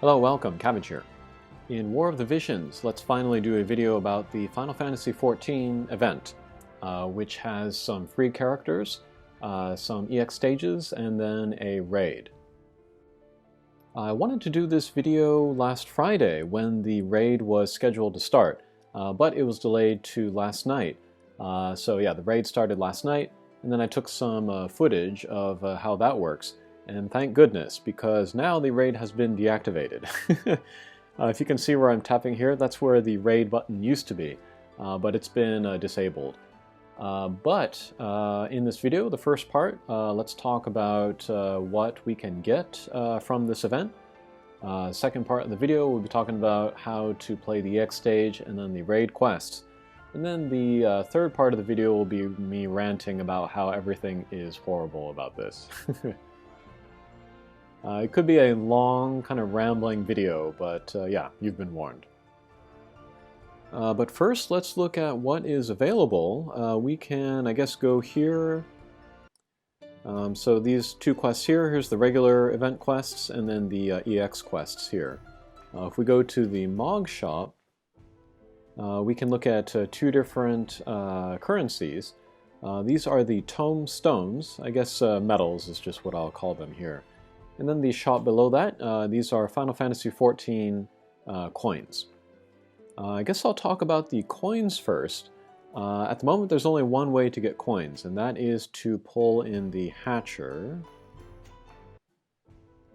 Hello, welcome, Cabbage here. In War of the Visions, let's finally do a video about the Final Fantasy XIV event, which has some free characters, some EX stages, and then a raid. I wanted to do this video last Friday when the raid was scheduled to start, but it was delayed to last night. So yeah, the raid started last night, and then I took some footage of how that works. And thank goodness, because now the raid has been deactivated. If you can see where I'm tapping here, that's where the raid button used to be, but it's been disabled. In this video, the first part, let's talk about what we can get from this event. Second part of the video, we'll be talking about how to play the EX stage and then the raid quests. And then the third part of the video will be me ranting about how everything is horrible about this. It could be a long, kind of rambling video, but yeah, you've been warned. But first, let's look at what is available. We can, I guess, go here. So these two quests here, here's the regular event quests, and then the EX quests here. If we go to the Mog shop, we can look at two different currencies. These are the tome stones. I guess metals is just what I'll call them here. And then the shop below that, these are Final Fantasy XIV coins. I guess I'll talk about the coins first. At the moment there's only one way to get coins, and that is to pull in the hatcher,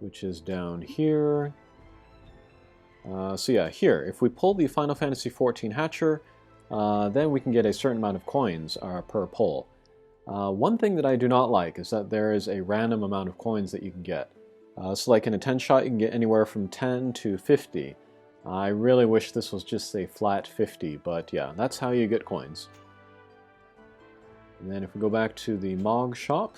which is down here. So yeah, here, if we pull the Final Fantasy XIV hatcher, then we can get a certain amount of coins per pull. One thing that I do not like is that there is a random amount of coins that you can get. So like in a 10 shot you can get anywhere from 10 to 50. I really wish this was just a flat 50, but yeah, that's how you get coins. And then if we go back to the Mog shop,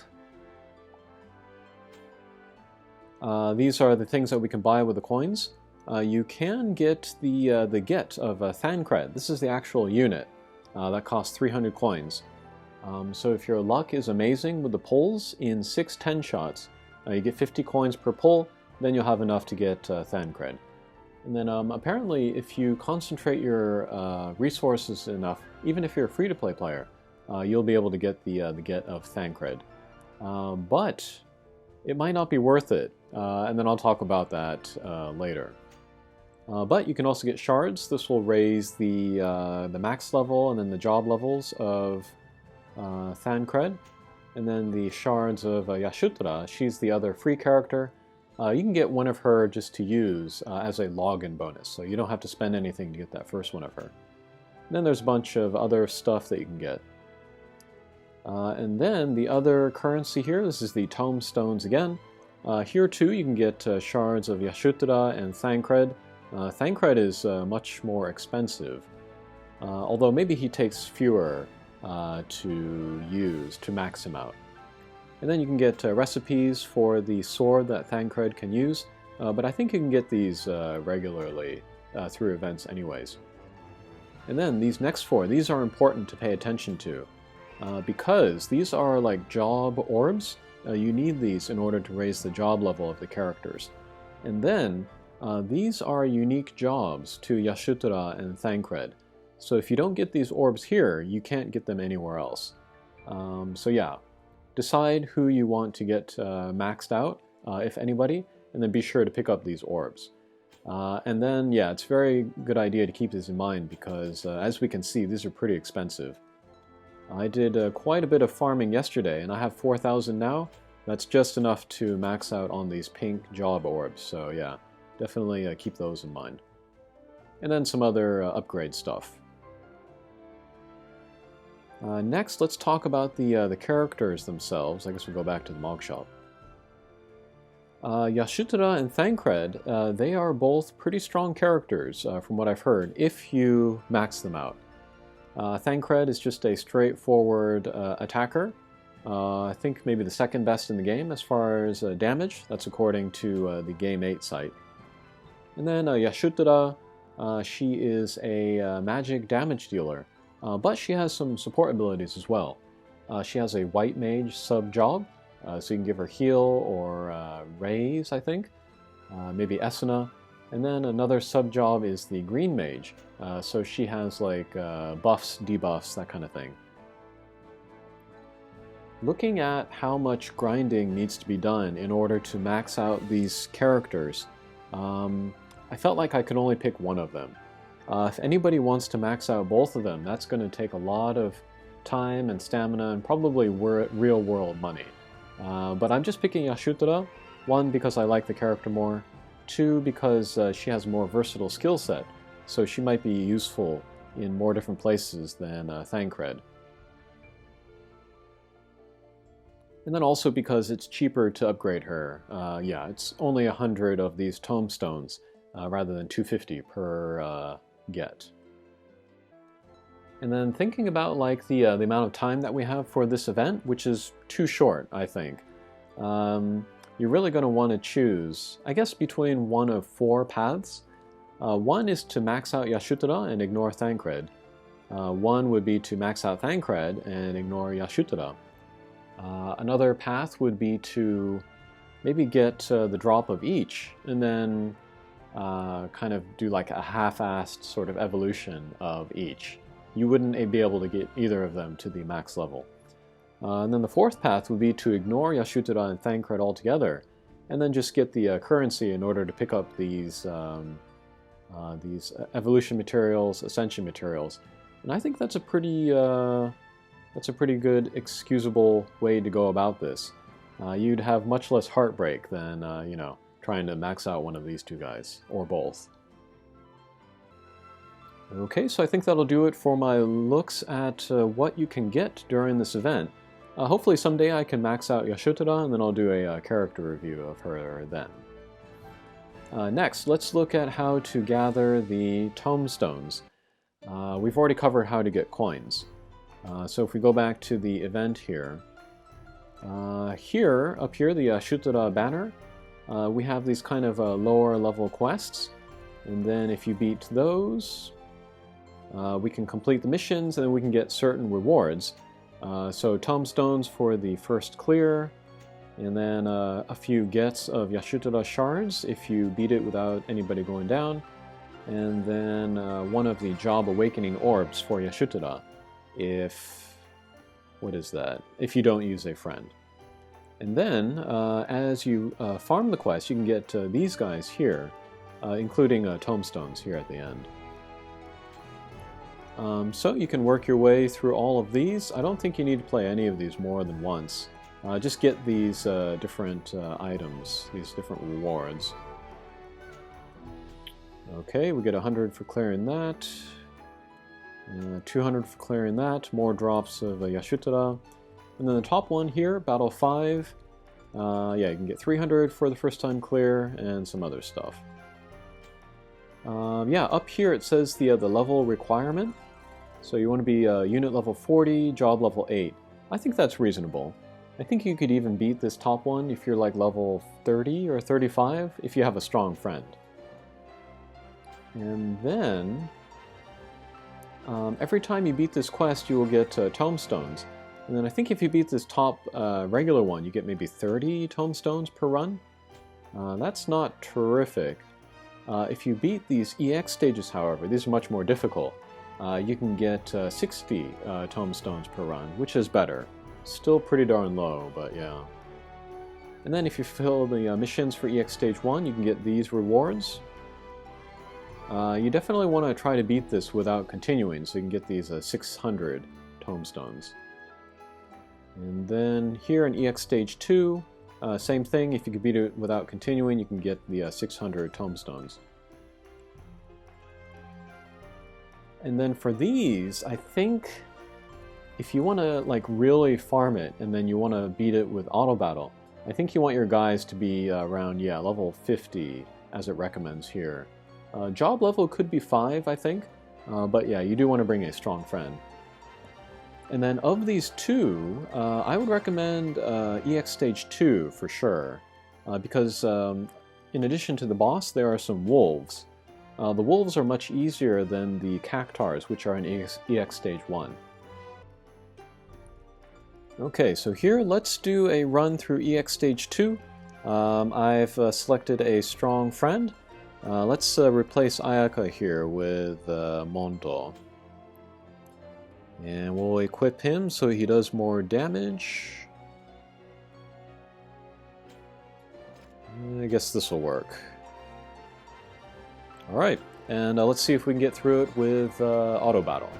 these are the things that we can buy with the coins. You can get the get of Thancred. This is the actual unit. That costs 300 coins. So if your luck is amazing with the pulls, in 6 10 shots, you get 50 coins per pull, then you'll have enough to get Thancred. And then apparently if you concentrate your resources enough, even if you're a free-to-play player, you'll be able to get the get of Thancred. But it might not be worth it, and then I'll talk about that later. But you can also get shards. This will raise the max level and then the job levels of Thancred. And then the shards of Y'shtola, she's the other free character. You can get one of her just to use as a login bonus, so you don't have to spend anything to get that first one of her. And then there's a bunch of other stuff that you can get. And then the other currency here, this is the tome stones again. Here too you can get shards of Y'shtola and Thancred. Thancred is much more expensive, although maybe he takes fewer to use to max him out. And then you can get recipes for the sword that Thancred can use, but I think you can get these regularly through events anyways. And then these next four, these are important to pay attention to, because these are like job orbs. You need these in order to raise the job level of the characters. And then these are unique jobs to Y'shtola and Thancred. So if you don't get these orbs here, you can't get them anywhere else. So yeah, decide who you want to get maxed out, if anybody, and then be sure to pick up these orbs. And then, yeah, it's a very good idea to keep this in mind because, as we can see, these are pretty expensive. I did quite a bit of farming yesterday, and I have 4,000 now. That's just enough to max out on these pink job orbs, so yeah, definitely keep those in mind. And then some other upgrade stuff. Next, let's talk about the characters themselves. I guess we'll go back to the Mog shop. Y'shtola and Thancred, they are both pretty strong characters, from what I've heard, if you max them out. Thancred is just a straightforward attacker. I think maybe the second best in the game as far as damage. That's according to the Game 8 site. And then Y'shtola, she is a magic damage dealer. But she has some support abilities as well. She has a white mage sub-job, so you can give her heal or raise, I think. Maybe Esuna. And then another sub-job is the Green Mage. So she has like buffs, debuffs, that kind of thing. Looking at how much grinding needs to be done in order to max out these characters, I felt like I could only pick one of them. If anybody wants to max out both of them, that's going to take a lot of time and stamina and probably real-world money. But I'm just picking Y'shtola, one, because I like the character more, two, because she has a more versatile skill set, so she might be useful in more different places than Thancred. And then also because it's cheaper to upgrade her. Yeah, it's only 100 of these tombstones rather than 250 per get. And then thinking about like the amount of time that we have for this event, which is too short, I think. You're really going to want to choose, I guess, between one of 4 paths. One is to max out Y'shtola and ignore Thancred. One would be to max out Thancred and ignore Y'shtola. Another path would be to maybe get the drop of each and then kind of do like a half-assed sort of evolution of each. You wouldn't be able to get either of them to the max level. And then the 4th path would be to ignore Y'shtola and Thancred altogether and then just get the currency in order to pick up these evolution materials, ascension materials. And I think that's a pretty good, excusable way to go about this. You'd have much less heartbreak than, you know, trying to max out one of these two guys, or both. Okay, so I think that'll do it for my looks at what you can get during this event. Hopefully someday I can max out Y'shtola, and then I'll do a character review of her then. Next, let's look at how to gather the tombstones. We've already covered how to get coins. So if we go back to the event here, up here, the Y'shtola banner, we have these kind of lower level quests, and then if you beat those, we can complete the missions and then we can get certain rewards. So tombstones for the first clear, and then a few gets of Y'shtola shards if you beat it without anybody going down, and then one of the job awakening orbs for Y'shtola. If you don't use a friend. And then, as you farm the quest, you can get these guys here, including tombstones here at the end. So you can work your way through all of these. I don't think you need to play any of these more than once. Just get these different items, these different rewards. Okay, we get 100 for clearing that. 200 for clearing that, more drops of Y'shtola. And then the top one here, Battle 5, yeah, you can get 300 for the first time clear, and some other stuff. Yeah, up here it says the level requirement. So you want to be unit level 40, job level 8. I think that's reasonable. I think you could even beat this top one if you're like level 30 or 35, if you have a strong friend. And then every time you beat this quest, you will get tombstones. And then I think if you beat this top regular one, you get maybe 30 tombstones per run. That's not terrific. If you beat these EX stages, however, these are much more difficult. You can get 60 tombstones per run, which is better. Still pretty darn low, but yeah. And then if you fill the missions for EX Stage 1, you can get these rewards. You definitely want to try to beat this without continuing, so you can get these 600 tombstones. And then here in EX Stage 2, same thing, if you can beat it without continuing, you can get the 600 tombstones. And then for these, I think if you want to like really farm it and then you want to beat it with auto battle, I think you want your guys to be around, yeah, level 50 as it recommends here. Job level could be 5, I think, but yeah, you do want to bring a strong friend. And then of these two, I would recommend EX Stage 2 for sure, because in addition to the boss, there are some wolves. The wolves are much easier than the cactars, which are in EX Stage 1. Okay, so here let's do a run through EX Stage 2. I've selected a strong friend, Let's replace Ayaka here with Mondo. And we'll equip him so he does more damage. I guess this will work. Alright, and let's see if we can get through it with auto battle.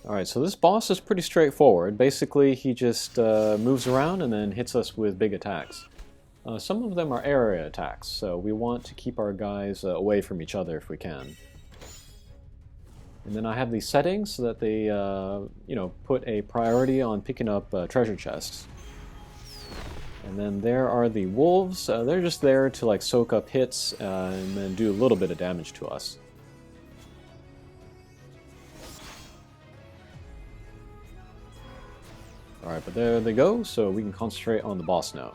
Alright, so this boss is pretty straightforward. Basically, he just moves around and then hits us with big attacks. Some of them are area attacks, so we want to keep our guys away from each other if we can. And then I have these settings so that they, put a priority on picking up treasure chests. And then there are the wolves. They're just there to like soak up hits and then do a little bit of damage to us. Alright, but there they go, so we can concentrate on the boss now.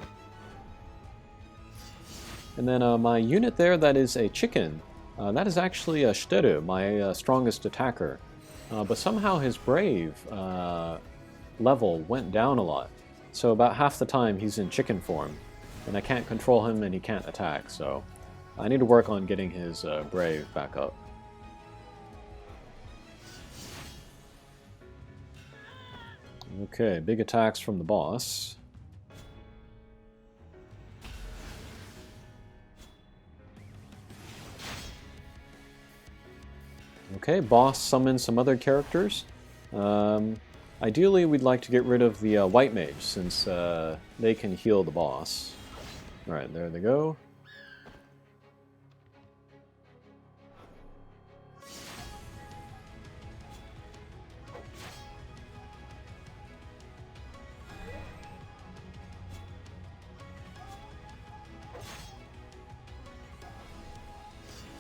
And then my unit there, that is a chicken. That is actually a Y'shtola, my strongest attacker. But somehow his brave level went down a lot. So about half the time he's in chicken form. And I can't control him and he can't attack, so I need to work on getting his brave back up. Okay, big attacks from the boss. Okay, boss summons some other characters. Ideally, we'd like to get rid of the white mage, since they can heal the boss. Alright, there they go.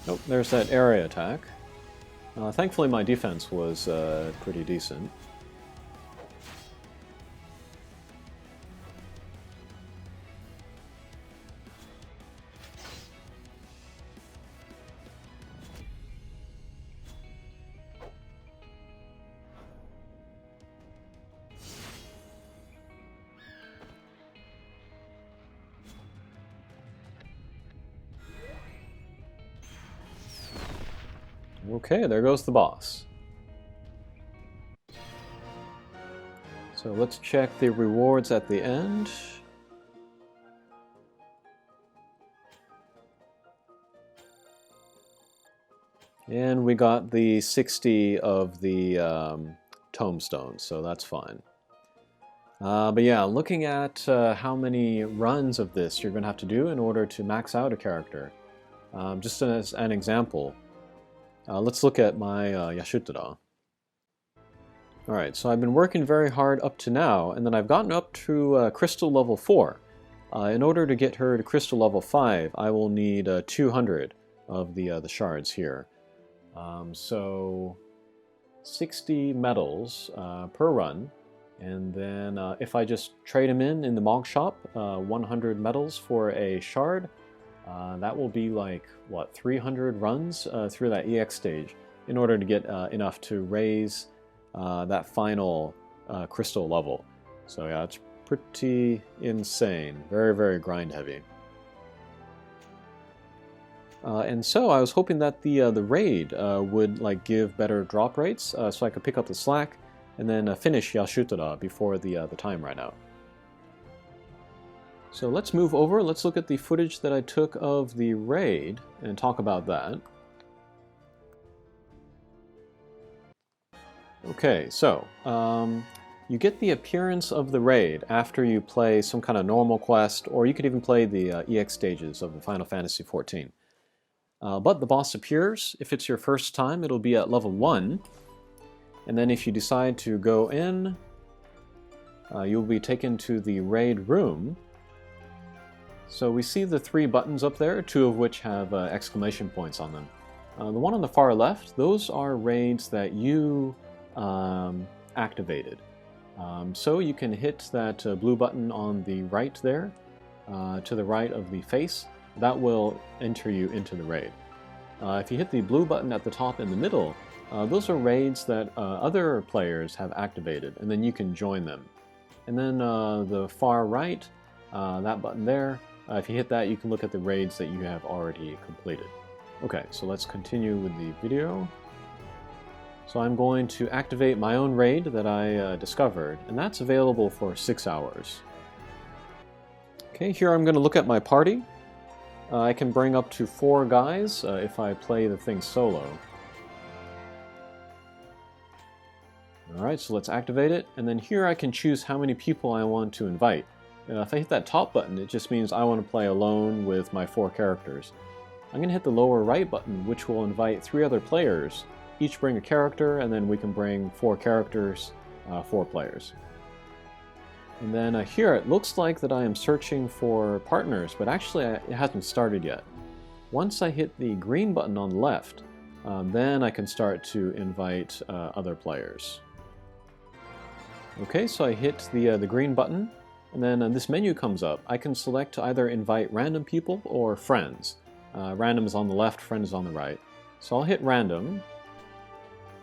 Oh, there's that area attack. Thankfully my defense was pretty decent. Okay, there goes the boss. So let's check the rewards at the end. And we got the 60 of the tombstones, so that's fine. But yeah, looking at how many runs of this you're going to have to do in order to max out a character. Just as an example, let's look at my Y'shtola. Alright, so I've been working very hard up to now, and then I've gotten up to crystal level 4. In order to get her to crystal level 5, I will need 200 of the shards here. So 60 medals per run, and then if I just trade them in the Mog Shop, 100 medals for a shard, that will be like, what, 300 runs through that EX stage in order to get enough to raise that final crystal level. So yeah, it's pretty insane. Very, very grind heavy. And so I was hoping that the raid would like give better drop rates, so I could pick up the slack and then finish Y'shtola before the time ran out. So let's move over. Let's look at the footage that I took of the raid and talk about that. Okay, so you get the appearance of the raid after you play some kind of normal quest, or you could even play the EX stages of the Final Fantasy XIV. But the boss appears. If it's your first time, it'll be at level 1. And then if you decide to go in, you'll be taken to the raid room. So we see the 3 buttons up there, 2 of which have exclamation points on them. The one on the far left, those are raids that you activated. So you can hit that blue button on the right there, to the right of the face. That will enter you into the raid. If you hit the blue button at the top in the middle, Those are raids that other players have activated, and then you can join them. And then the far right, that button there, if you hit that, you can look at the raids that you have already completed. Okay, so let's continue with the video. So I'm going to activate my own raid that I discovered, and that's available for 6 hours. Okay, here I'm going to look at my party. I can bring up to 4 guys if I play the thing solo. Alright, so let's activate it, and then here I can choose how many people I want to invite. If I hit that top button, it just means I want to play alone with my 4 characters. I'm going to hit the lower right button, which will invite 3 other players. Each bring a character, and then we can bring 4 characters, 4 players. And then here it looks like that I am searching for partners, but actually it hasn't started yet. Once I hit the green button on the left, then I can start to invite other players. Okay, so I hit the green button, and then this menu comes up. I can select to either invite random people or friends. Random is on the left, friend is on the right. So I'll hit random,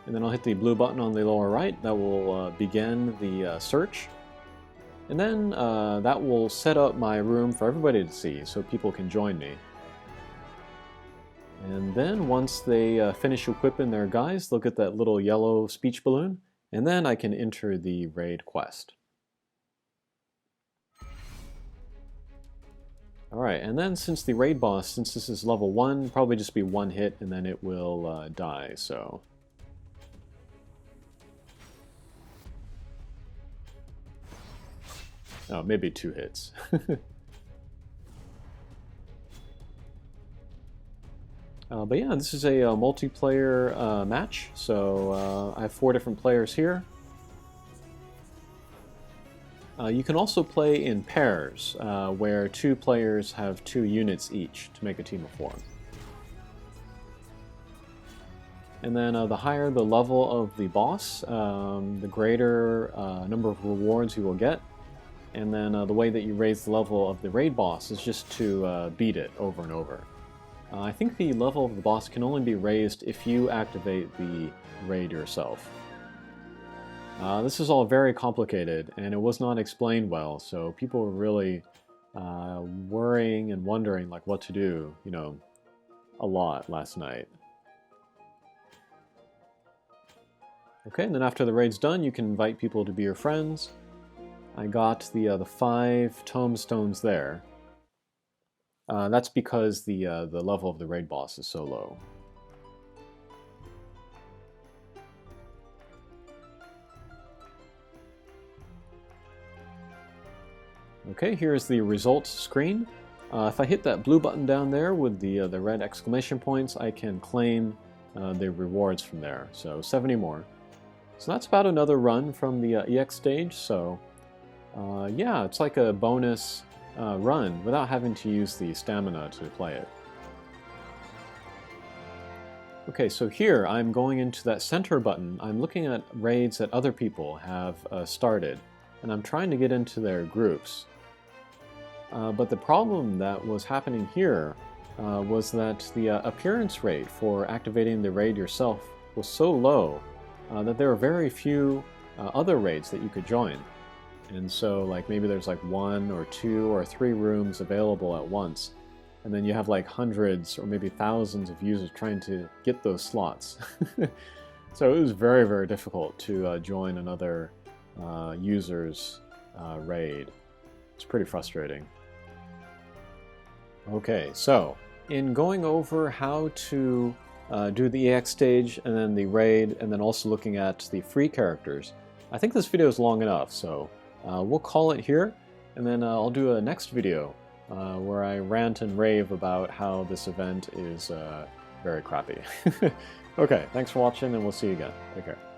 and then I'll hit the blue button on the lower right. That will begin the search. And then that will set up my room for everybody to see, so people can join me. And then once they finish equipping their guys, they'll get that little yellow speech balloon, and then I can enter the raid quest. Alright, and then since the raid boss, since this is level 1, probably just be 1 hit and then it will die, so... Oh, maybe 2 hits. But yeah, this is a multiplayer match, so I have 4 different players here. You can also play in pairs, where 2 players have 2 units each to make a team of 4. And then the higher the level of the boss, the greater number of rewards you will get. And then the way that you raise the level of the raid boss is just to beat it over and over. I think the level of the boss can only be raised if you activate the raid yourself. This is all very complicated, and it was not explained well, so people were really worrying and wondering like what to do, you know, a lot last night. Okay, and then after the raid's done, you can invite people to be your friends. I got the 5 tombstones there. That's because the level of the raid boss is so low. Okay, here's the results screen. If I hit that blue button down there with the red exclamation points, I can claim the rewards from there. So 70 more. So that's about another run from the EX stage. So yeah, it's like a bonus run without having to use the stamina to play it. Okay, so here I'm going into that center button. I'm looking at raids that other people have started, and I'm trying to get into their groups. But the problem that was happening here was that the appearance rate for activating the raid yourself was so low that there were very few other raids that you could join. And so like maybe there's like 1 or 2 or 3 rooms available at once, and then you have like hundreds or maybe thousands of users trying to get those slots. So it was very, very difficult to join another user's raid. It's pretty frustrating. Okay, so in going over how to do the EX stage and then the raid and then also looking at the free characters, I think this video is long enough, so we'll call it here, and then I'll do a next video where I rant and rave about how this event is very crappy. Okay, thanks for watching, and we'll see you again. Take care.